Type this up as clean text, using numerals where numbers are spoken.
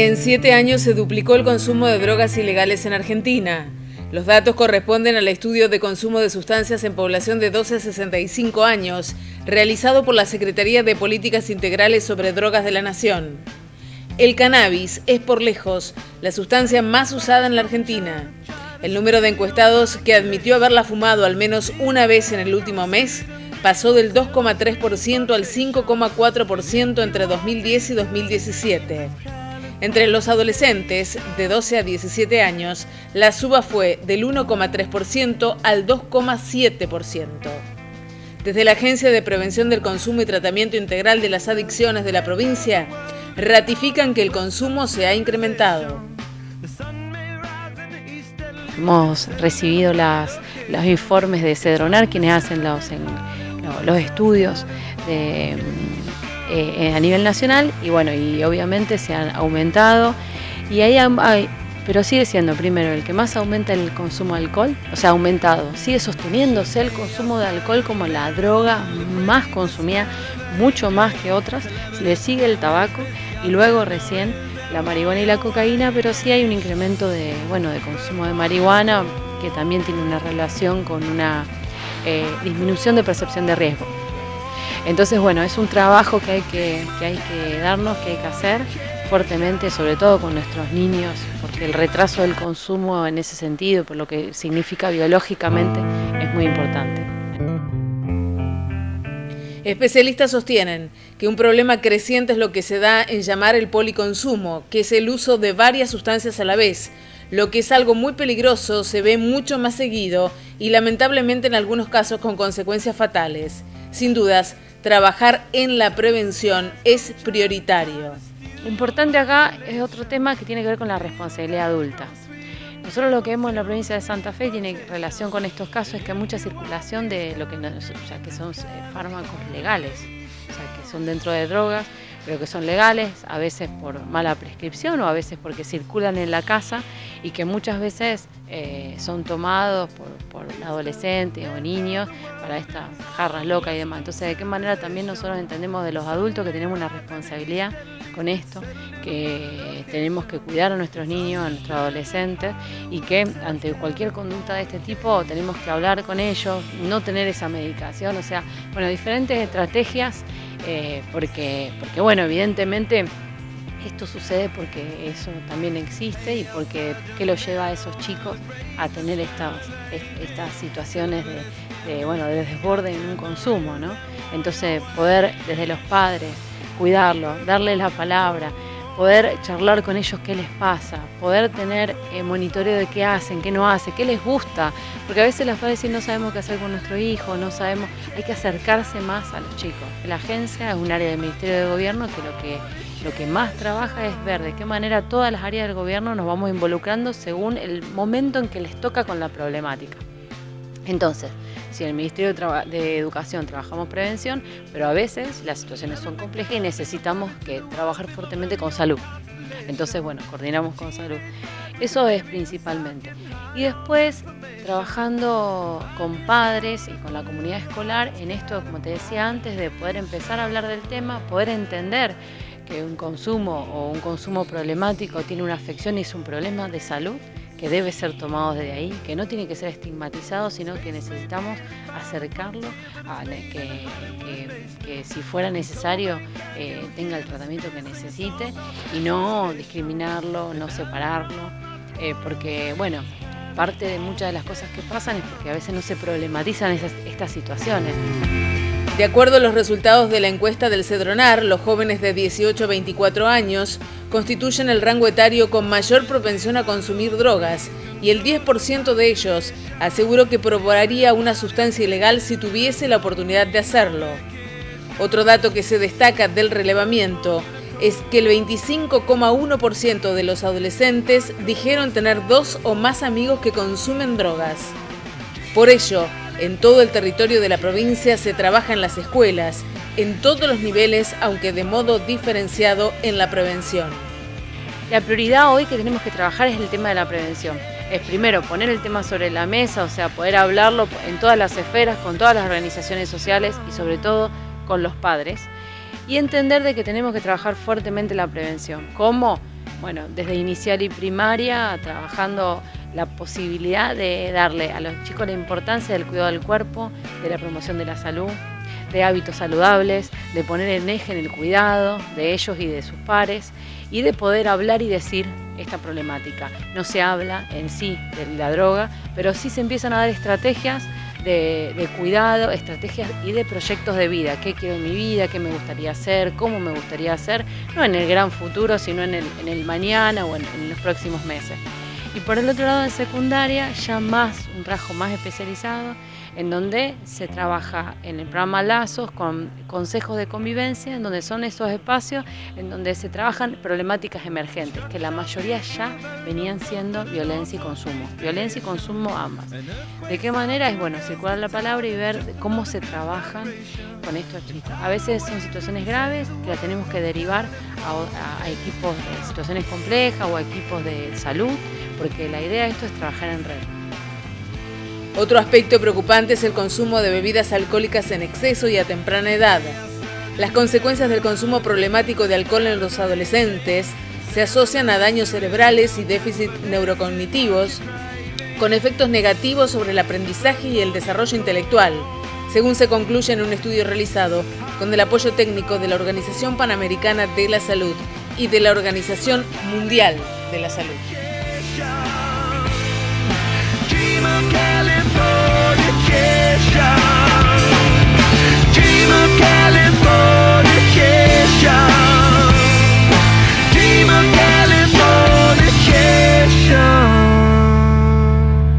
En 7 años se duplicó el consumo de drogas ilegales en Argentina. Los datos corresponden al estudio de consumo de sustancias en población de 12 a 65 años, realizado por la Secretaría de Políticas Integrales sobre Drogas de la Nación. El cannabis es por lejos la sustancia más usada en la Argentina. El número de encuestados que admitió haberla fumado al menos una vez en el último mes pasó del 2,3% al 5,4% entre 2010 y 2017. Entre los adolescentes de 12 a 17 años, la suba fue del 1,3% al 2,7%. Desde la Agencia de Prevención del Consumo y Tratamiento Integral de las Adicciones de la provincia, ratifican que el consumo se ha incrementado. Hemos recibido los informes de Cedronar, quienes hacen los estudios a nivel nacional, y bueno, y obviamente se han aumentado, y pero sigue siendo primero el que más aumenta el consumo de alcohol, o sea, aumentado, sigue sosteniéndose el consumo de alcohol como la droga más consumida, mucho más que otras, le sigue el tabaco y luego recién la marihuana y la cocaína, pero sí hay un incremento de consumo de marihuana que también tiene una relación con una disminución de percepción de riesgo. Entonces, bueno, es un trabajo que hay que darnos, que hay que hacer fuertemente, sobre todo con nuestros niños, porque el retraso del consumo en ese sentido, por lo que significa biológicamente, es muy importante. Especialistas sostienen que un problema creciente es lo que se da en llamar el policonsumo, que es el uso de varias sustancias a la vez, lo que es algo muy peligroso, se ve mucho más seguido y lamentablemente en algunos casos con consecuencias fatales. Sin dudas, trabajar en la prevención es prioritario. Lo importante acá es otro tema que tiene que ver con la responsabilidad adulta. Nosotros lo que vemos en la provincia de Santa Fe tiene relación con estos casos, es que hay mucha circulación de lo que, que son fármacos legales, que son dentro de drogas, pero que son legales, a veces por mala prescripción o a veces porque circulan en la casa y que muchas veces son tomados por adolescentes o niños para estas jarras locas y demás. Entonces, ¿de qué manera también nosotros entendemos de los adultos que tenemos una responsabilidad con esto, que tenemos que cuidar a nuestros niños, a nuestros adolescentes y que ante cualquier conducta de este tipo tenemos que hablar con ellos, no tener esa medicación, diferentes estrategias porque evidentemente esto sucede porque eso también existe y porque ¿qué lo lleva a esos chicos a tener estas situaciones de desborde en un consumo, ¿no? Entonces poder desde los padres cuidarlos, darles la palabra, poder charlar con ellos qué les pasa, poder tener monitoreo de qué hacen, qué no hacen, qué les gusta, porque a veces los padres dicen no sabemos qué hacer con nuestro hijo, no sabemos, hay que acercarse más a los chicos. La agencia es un área del Ministerio de Gobierno que lo que más trabaja es ver de qué manera todas las áreas del gobierno nos vamos involucrando según el momento en que les toca con la problemática. Entonces, si en el Ministerio de Educación trabajamos prevención, pero a veces las situaciones son complejas y necesitamos trabajar fuertemente con salud. Entonces, coordinamos con salud. Eso es principalmente. Y después, trabajando con padres y con la comunidad escolar en esto, como te decía antes, de poder empezar a hablar del tema, poder entender que un consumo problemático tiene una afección y es un problema de salud que debe ser tomado desde ahí, que no tiene que ser estigmatizado, sino que necesitamos acercarlo a que si fuera necesario tenga el tratamiento que necesite y no discriminarlo, no separarlo, porque parte de muchas de las cosas que pasan es porque a veces no se problematizan estas situaciones. De acuerdo a los resultados de la encuesta del Cedronar, los jóvenes de 18 a 24 años constituyen el rango etario con mayor propensión a consumir drogas y el 10% de ellos aseguró que probaría una sustancia ilegal si tuviese la oportunidad de hacerlo. Otro dato que se destaca del relevamiento es que el 25,1% de los adolescentes dijeron tener 2 o más amigos que consumen drogas. Por ello, en todo el territorio de la provincia se trabaja en las escuelas, en todos los niveles, aunque de modo diferenciado en la prevención. La prioridad hoy que tenemos que trabajar es el tema de la prevención. Es primero poner el tema sobre la mesa, o sea, poder hablarlo en todas las esferas, con todas las organizaciones sociales y sobre todo con los padres. Y entender de que tenemos que trabajar fuertemente la prevención. ¿Cómo? bueno, desde inicial y primaria, trabajando la posibilidad de darle a los chicos la importancia del cuidado del cuerpo, de la promoción de la salud, de hábitos saludables, de poner en eje en el cuidado de ellos y de sus pares y de poder hablar y decir esta problemática. No se habla en sí de la droga, pero sí se empiezan a dar estrategias de cuidado, estrategias y de proyectos de vida. ¿Qué quiero en mi vida? ¿Qué me gustaría hacer? ¿Cómo me gustaría hacer? No en el gran futuro, sino en el mañana o en los próximos meses. Y por el otro lado, en secundaria, ya un trabajo más especializado, en donde se trabaja en el programa Lazos con consejos de convivencia, en donde son esos espacios en donde se trabajan problemáticas emergentes, que la mayoría ya venían siendo violencia y consumo ambas. ¿De qué manera? Es bueno circular la palabra y ver cómo se trabajan con estos chicos. A veces son situaciones graves que las tenemos que derivar a equipos de situaciones complejas o a equipos de salud, porque la idea de esto es trabajar en red. Otro aspecto preocupante es el consumo de bebidas alcohólicas en exceso y a temprana edad. Las consecuencias del consumo problemático de alcohol en los adolescentes se asocian a daños cerebrales y déficits neurocognitivos, con efectos negativos sobre el aprendizaje y el desarrollo intelectual, según se concluye en un estudio realizado con el apoyo técnico de la Organización Panamericana de la Salud y de la Organización Mundial de la Salud.